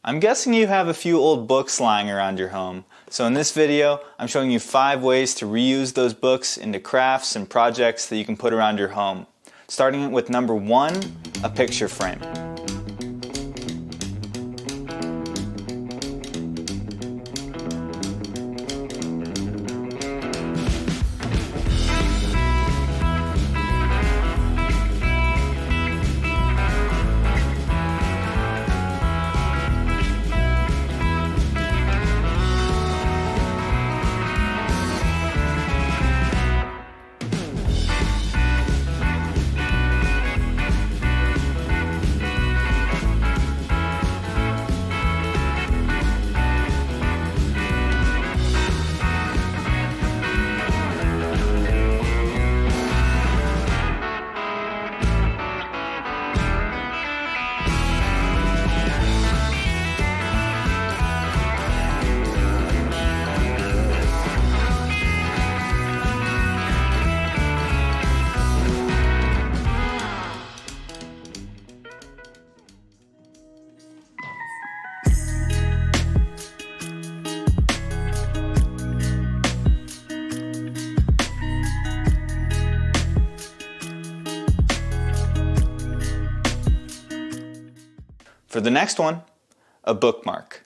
I'm guessing you have a few old books lying around your home. So in this video, I'm showing you 5 ways to reuse those books into crafts and projects that you can put around your home. Starting with number 1, a picture frame. For the next one, a bookmark.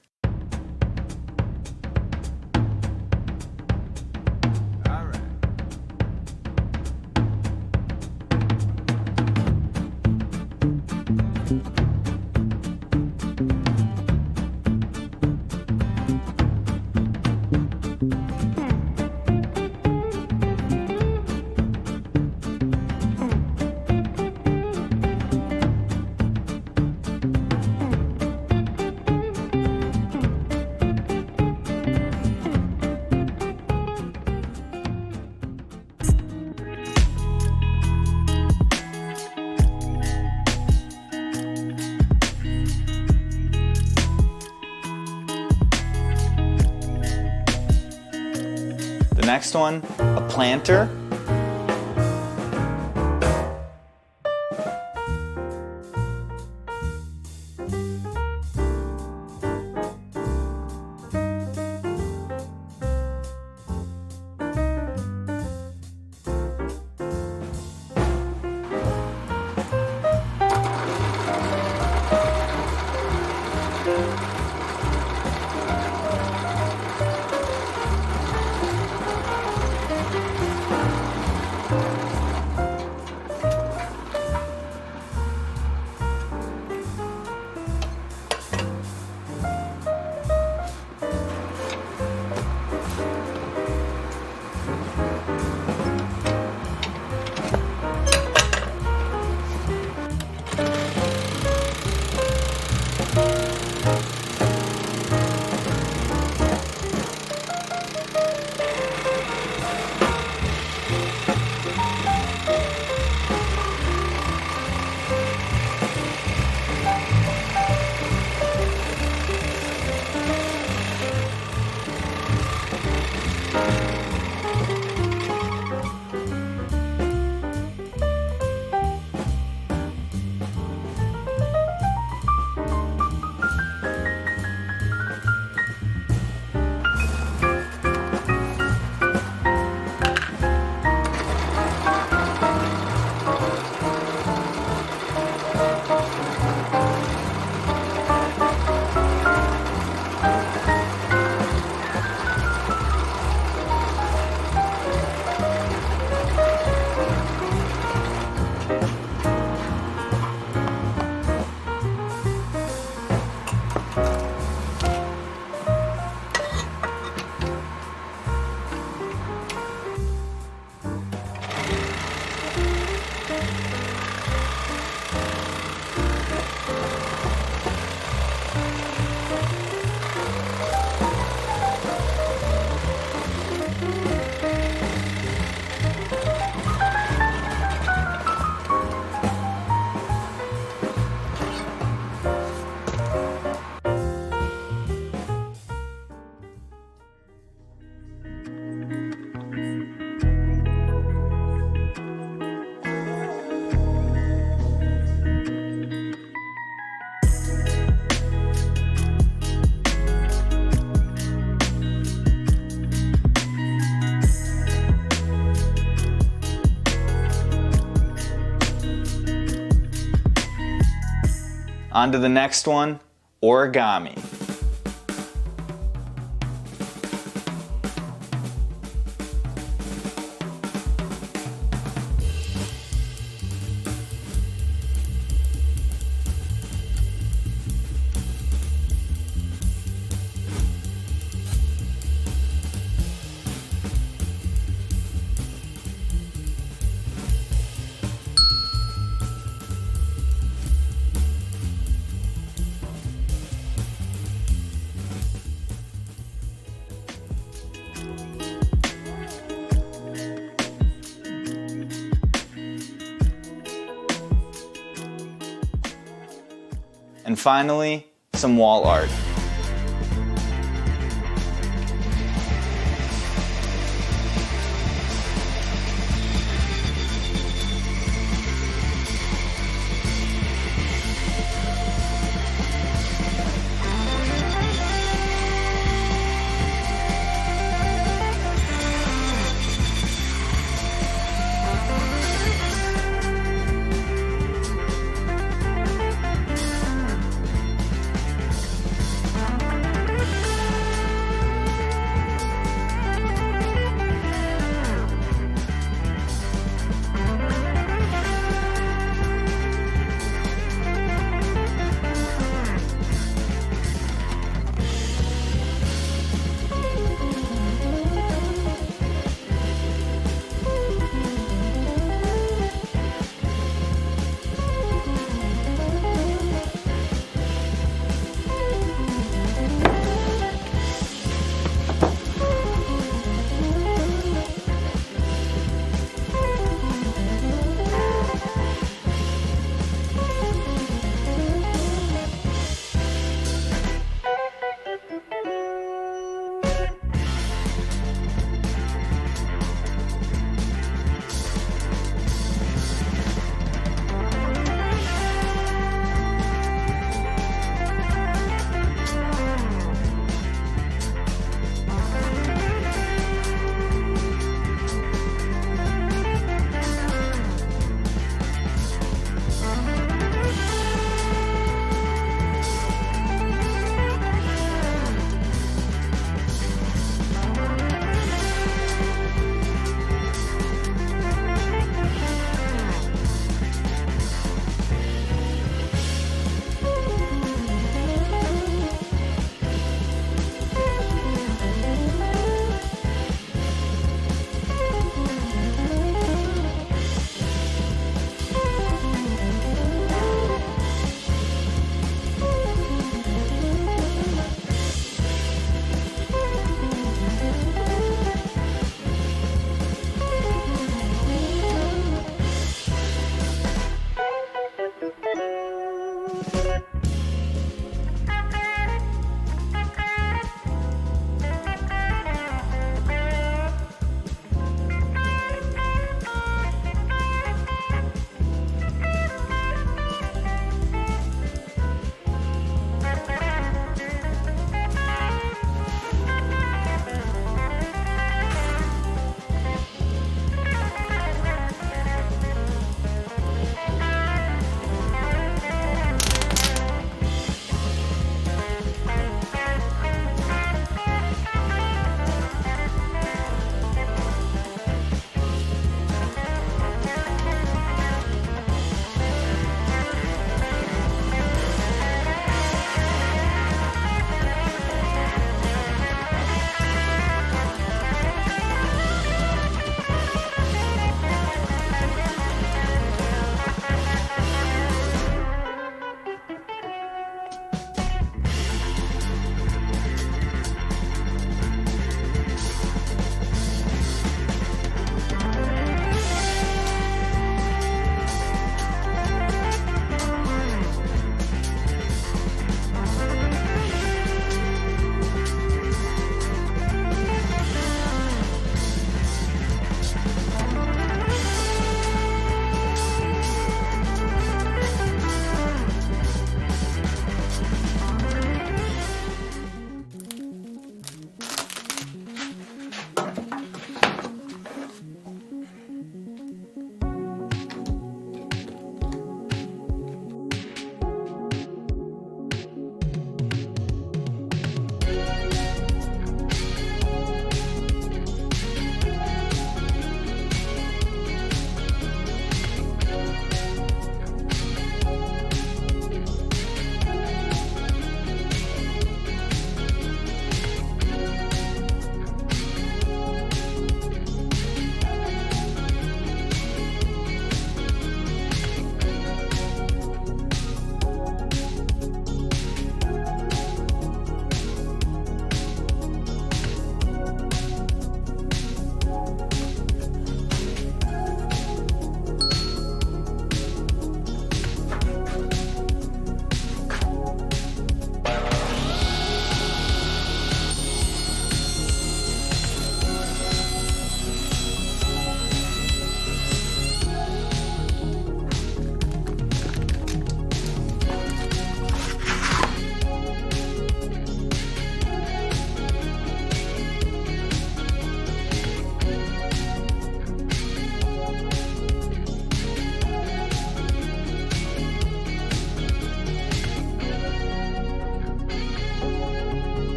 The next one, a planter. On to the next one, origami. And finally, some wall art.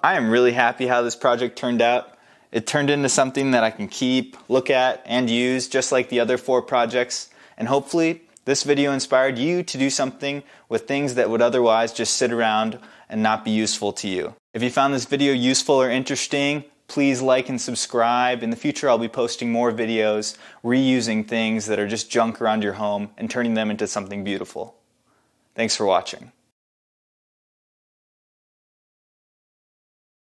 I am really happy how this project turned out. It turned into something that I can keep, look at, and use just like the other 4 projects. And hopefully this video inspired you to do something with things that would otherwise just sit around and not be useful to you. If you found this video useful or interesting, please like and subscribe. In the future I'll be posting more videos reusing things that are just junk around your home and turning them into something beautiful. Thanks for watching.